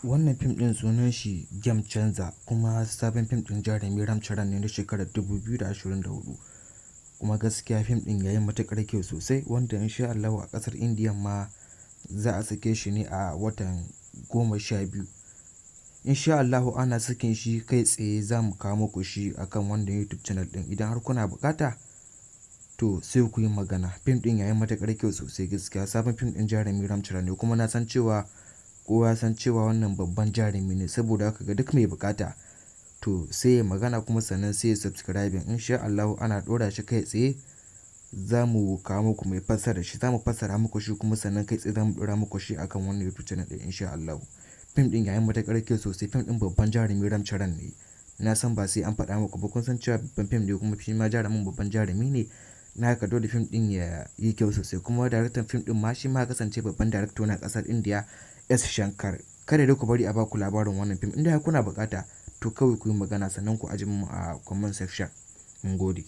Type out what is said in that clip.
Wannan fim ɗin sunan shi Game Changer, kuma sabon fim ɗin Jarumi Ramcharan ne na shekarar 2024. Kuma gaskiya fim ɗin yayi matuƙar kyau sosai, wanda insha Allahu a ƙasar Indiya ma za a sake shi ne a watan 12. Insha Allahu ana sakin shi kai tsaye, za mu kawo muku shi akan wannan YouTube channel ɗin. Idan har kuna buƙata to sai ku yi magana. Fim ɗin yayi matuƙar kyau sosai gaskiya. Sabon fim ɗin Jarumi Ramcharan ne, kuma na san cewa kowa san cewa wannan babban jarumi ne, saboda haka ga duk mai buƙata to sai ya magana, kuma sannan sai ya subscribing. Insha Allahu ana ɗora shi kai tsaye, za mu kawo muku mai fassara shi, za mu fassara muku shi, kuma sannan kai tsaye za mu ɗora muku shi akan wannan YouTube channel ɗin insha Allahu. Fim ɗin yayi matuƙar kyau sosai. Fim ɗin babban Jarumi Ramcharan ne. Na san ba sai an faɗa muku ba, kun san cewa babban fim ne, kuma shi ma jarumin babban jarumi ne. Na haka dole fim ɗin ya yi kyau sosai. Kuma daraktan fim ɗin ma shi ma kasance babban darakta na ƙasar Indiya, S. Shankar. Kada dai ku bari a baku labarin wannan fim. Inda kuna buƙata to kawai ku yi magana, sannan ku ajiye mu a comment section. Mun gode.